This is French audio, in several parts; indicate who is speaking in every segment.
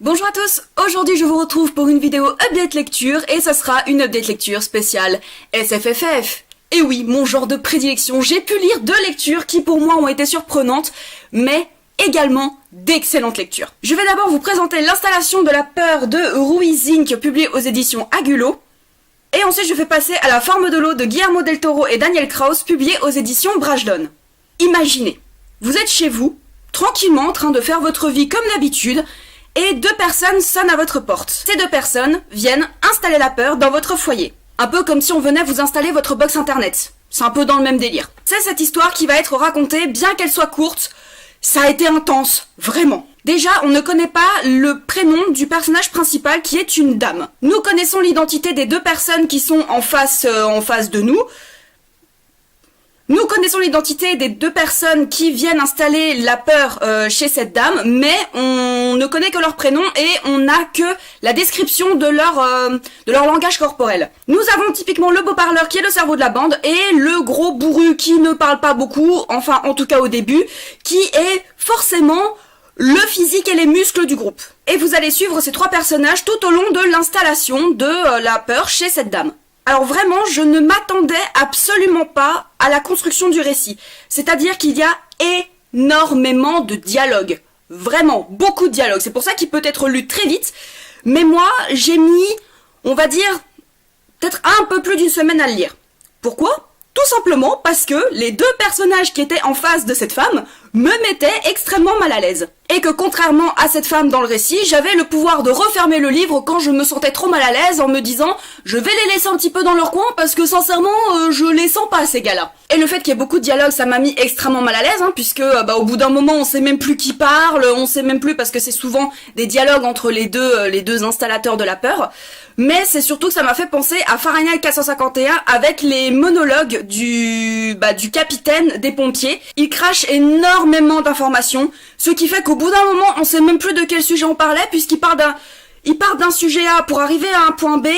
Speaker 1: Bonjour à tous, aujourd'hui je vous retrouve pour une vidéo update lecture et ça sera une update lecture spéciale SFFF. Et oui, mon genre de prédilection, j'ai pu lire deux lectures qui pour moi ont été surprenantes, mais également d'excellentes lectures. Je vais d'abord vous présenter l'installation de la peur de Ruiz Inc. publiée aux éditions Agulo. Et ensuite je vais passer à La forme de l'eau de Guillermo del Toro et Daniel Kraus publiée aux éditions Brajlon. Imaginez, vous êtes chez vous, tranquillement en train de faire votre vie comme d'habitude, et deux personnes sonnent à votre porte. Ces deux personnes viennent installer la peur dans votre foyer. Un peu comme si on venait vous installer votre box internet. C'est un peu dans le même délire. C'est cette histoire qui va être racontée, bien qu'elle soit courte, ça a été intense, vraiment. Déjà, on ne connaît pas le prénom du personnage principal qui est une dame. Nous connaissons l'identité des deux personnes qui sont en face de nous. Nous connaissons l'identité des deux personnes qui viennent installer la peur chez cette dame, mais on ne connaît que leur prénom et on n'a que la description de leur langage corporel. Nous avons typiquement le beau parleur qui est le cerveau de la bande et le gros bourru qui ne parle pas beaucoup, enfin en tout cas au début, qui est forcément le physique et les muscles du groupe. Et vous allez suivre ces trois personnages tout au long de l'installation de la peur chez cette dame. Alors vraiment, je ne m'attendais absolument pas à la construction du récit. C'est-à-dire qu'il y a énormément de dialogues. Vraiment, beaucoup de dialogues. C'est pour ça qu'il peut être lu très vite. Mais moi, j'ai mis, on va dire, peut-être un peu plus d'une semaine à le lire. Pourquoi ? Tout simplement parce que les deux personnages qui étaient en face de cette femme me mettaient extrêmement mal à l'aise. Et que contrairement à cette femme dans le récit, j'avais le pouvoir de refermer le livre quand je me sentais trop mal à l'aise en me disant je vais les laisser un petit peu dans leur coin parce que sincèrement je les sens pas ces gars-là. Et le fait qu'il y ait beaucoup de dialogues, ça m'a mis extrêmement mal à l'aise puisque au bout d'un moment on sait même plus qui parle, on sait même plus parce que c'est souvent des dialogues entre les deux installateurs de la peur. Mais c'est surtout que ça m'a fait penser à Fahrenheit 451 avec les monologues du capitaine des pompiers. Il crache énormément d'informations, ce qui fait qu'au bout d'un moment, on sait même plus de quel sujet on parlait puisqu'il part d'un sujet A pour arriver à un point B.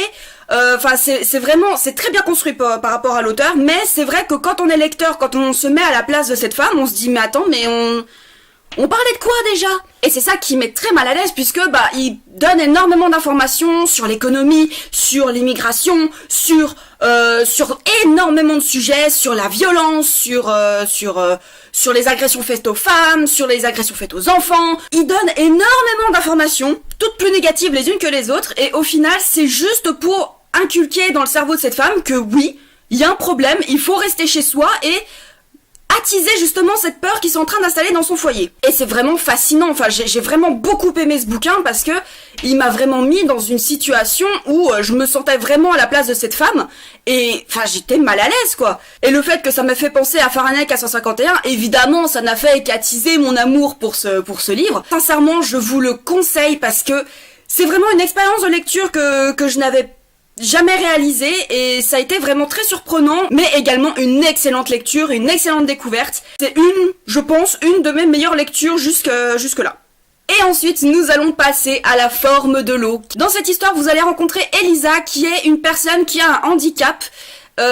Speaker 1: C'est très bien construit par rapport à l'auteur, mais c'est vrai que quand on est lecteur, quand on se met à la place de cette femme, on se dit mais attends, mais on parlait de quoi déjà ? Et c'est ça qui met très mal à l'aise puisque il donne énormément d'informations sur l'économie, sur l'immigration, sur énormément de sujets, sur la violence, sur les agressions faites aux femmes, sur les agressions faites aux enfants. Il donne énormément d'informations, toutes plus négatives les unes que les autres, et au final c'est juste pour inculquer dans le cerveau de cette femme que oui, il y a un problème, il faut rester chez soi et attiser justement cette peur qu'ils sont en train d'installer dans son foyer. Et c'est vraiment fascinant, j'ai vraiment beaucoup aimé ce bouquin parce que il m'a vraiment mis dans une situation où je me sentais vraiment à la place de cette femme et j'étais mal à l'aise quoi. Et le fait que ça m'a fait penser à Fahrenheit 451, évidemment ça n'a fait qu'attiser mon amour pour ce livre. Sincèrement, je vous le conseille parce que c'est vraiment une expérience de lecture que je n'avais jamais réalisé et ça a été vraiment très surprenant, mais également une excellente lecture, une excellente découverte. C'est je pense, une de mes meilleures lectures jusque là. Et ensuite, nous allons passer à La forme de l'eau. Dans cette histoire, vous allez rencontrer Elisa, qui est une personne qui a un handicap,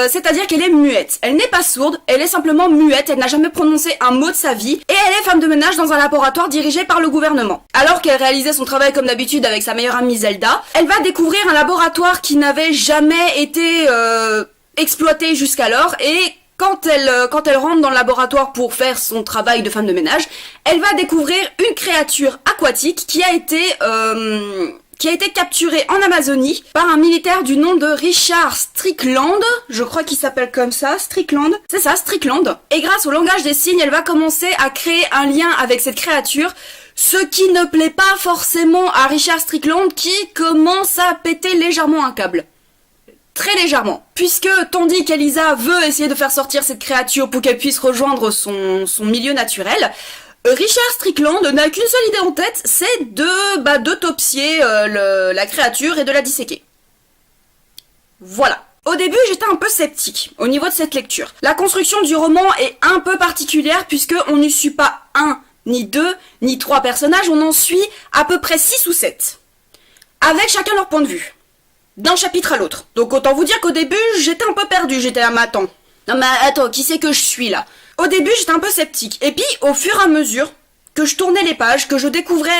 Speaker 1: c'est-à-dire qu'elle est muette. Elle n'est pas sourde, elle est simplement muette, elle n'a jamais prononcé un mot de sa vie, et elle est femme de ménage dans un laboratoire dirigé par le gouvernement. Alors qu'elle réalisait son travail comme d'habitude avec sa meilleure amie Zelda, elle va découvrir un laboratoire qui n'avait jamais été exploité jusqu'alors, et quand elle rentre dans le laboratoire pour faire son travail de femme de ménage, elle va découvrir une créature aquatique qui a été capturé en Amazonie par un militaire du nom de Richard Strickland, je crois qu'il s'appelle comme ça, Strickland, c'est ça, Strickland. Et grâce au langage des signes, elle va commencer à créer un lien avec cette créature, ce qui ne plaît pas forcément à Richard Strickland qui commence à péter légèrement un câble. Très légèrement. Puisque tandis qu'Elisa veut essayer de faire sortir cette créature pour qu'elle puisse rejoindre son milieu naturel, Richard Strickland n'a qu'une seule idée en tête, c'est d'autopsier la créature et de la disséquer. Voilà. Au début, j'étais un peu sceptique au niveau de cette lecture. La construction du roman est un peu particulière puisque on n'y suit pas un, ni deux, ni trois personnages, on en suit à peu près 6 ou 7. Avec chacun leur point de vue. D'un chapitre à l'autre. Donc autant vous dire qu'au début, j'étais un peu perdue, j'étais là, mais attends, qui c'est que je suis là ? Au début, j'étais un peu sceptique. Et puis, au fur et à mesure que je tournais les pages, que je découvrais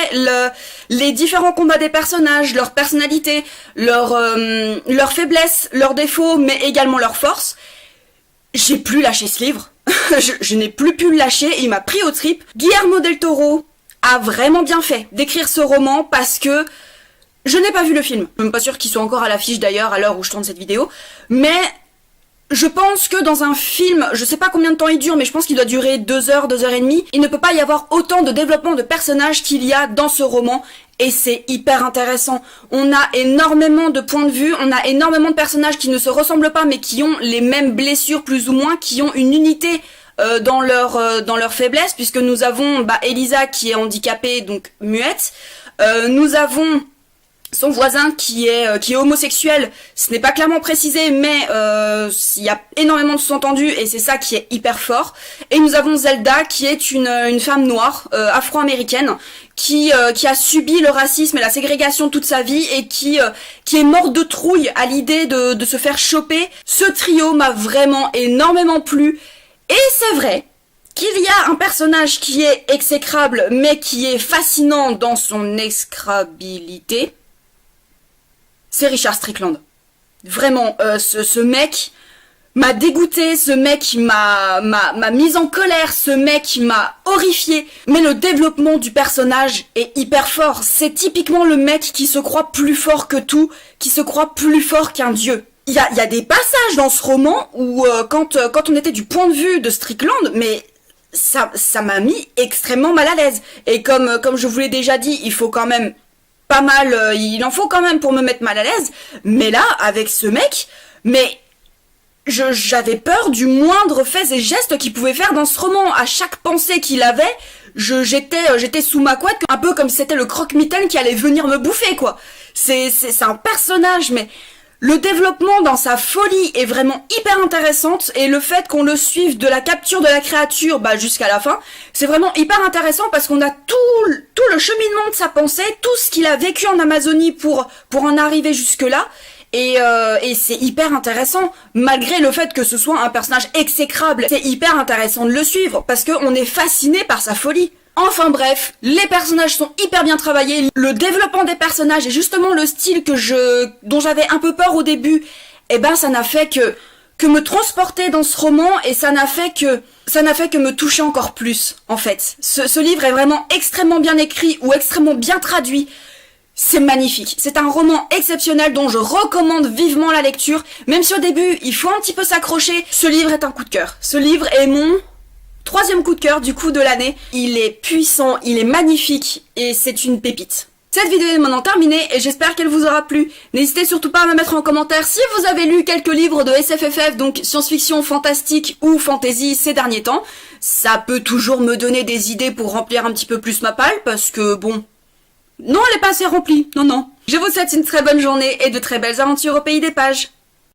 Speaker 1: les différents combats des personnages, leur personnalité, leurs faiblesses, leurs défauts, mais également leurs forces, j'ai plus lâché ce livre. je n'ai plus pu le lâcher et il m'a pris aux tripes. Guillermo del Toro a vraiment bien fait d'écrire ce roman parce que je n'ai pas vu le film. Je suis même pas sûre qu'il soit encore à l'affiche d'ailleurs à l'heure où je tourne cette vidéo. Mais je pense que dans un film, je sais pas combien de temps il dure, mais je pense qu'il doit durer 2 heures, 2 heures et demie. Il ne peut pas y avoir autant de développement de personnages qu'il y a dans ce roman. Et c'est hyper intéressant. On a énormément de points de vue, on a énormément de personnages qui ne se ressemblent pas, mais qui ont les mêmes blessures plus ou moins, qui ont une unité dans leur faiblesse, puisque nous avons Elisa qui est handicapée, donc muette. Nous avons son voisin qui est homosexuel, ce n'est pas clairement précisé, mais il y a énormément de sous-entendus et c'est ça qui est hyper fort. Et nous avons Zelda qui est une femme noire, afro-américaine, qui a subi le racisme et la ségrégation toute sa vie et qui est morte de trouille à l'idée de se faire choper. Ce trio m'a vraiment énormément plu. Et c'est vrai qu'il y a un personnage qui est exécrable, mais qui est fascinant dans son exécrabilité. C'est Richard Strickland. Vraiment, ce mec m'a dégoûté, ce mec m'a mise en colère, ce mec m'a horrifié. Mais le développement du personnage est hyper fort. C'est typiquement le mec qui se croit plus fort que tout, qui se croit plus fort qu'un dieu. Il y a des passages dans ce roman où quand on était du point de vue de Strickland, mais ça m'a mis extrêmement mal à l'aise. Et comme je vous l'ai déjà dit, il faut quand même pas mal, il en faut quand même pour me mettre mal à l'aise. Mais là, avec ce mec, mais j'avais peur du moindre fait et geste qu'il pouvait faire dans ce roman. À chaque pensée qu'il avait, j'étais sous ma couette, un peu comme si c'était le croque-mitaine qui allait venir me bouffer, quoi. C'est un personnage, mais le développement dans sa folie est vraiment hyper intéressante et le fait qu'on le suive de la capture de la créature jusqu'à la fin, c'est vraiment hyper intéressant parce qu'on a tout le cheminement de sa pensée, tout ce qu'il a vécu en Amazonie pour en arriver jusque-là. Et c'est hyper intéressant, malgré le fait que ce soit un personnage exécrable. C'est hyper intéressant de le suivre parce qu'on est fasciné par sa folie. Enfin bref, les personnages sont hyper bien travaillés, le développement des personnages et justement le style dont j'avais un peu peur au début, ça n'a fait que me transporter dans ce roman et ça n'a fait que me toucher encore plus, en fait. Ce livre est vraiment extrêmement bien écrit ou extrêmement bien traduit. C'est magnifique. C'est un roman exceptionnel dont je recommande vivement la lecture, même si au début il faut un petit peu s'accrocher. Ce livre est un coup de cœur. Ce livre est mon 3e coup de cœur du coup de l'année. Il est puissant, il est magnifique et c'est une pépite. Cette vidéo est maintenant terminée et j'espère qu'elle vous aura plu. N'hésitez surtout pas à me mettre en commentaire si vous avez lu quelques livres de SFFF, donc science-fiction, fantastique ou fantasy ces derniers temps. Ça peut toujours me donner des idées pour remplir un petit peu plus ma palle parce que bon... Non, elle est pas assez remplie, non. Je vous souhaite une très bonne journée et de très belles aventures au pays des pages.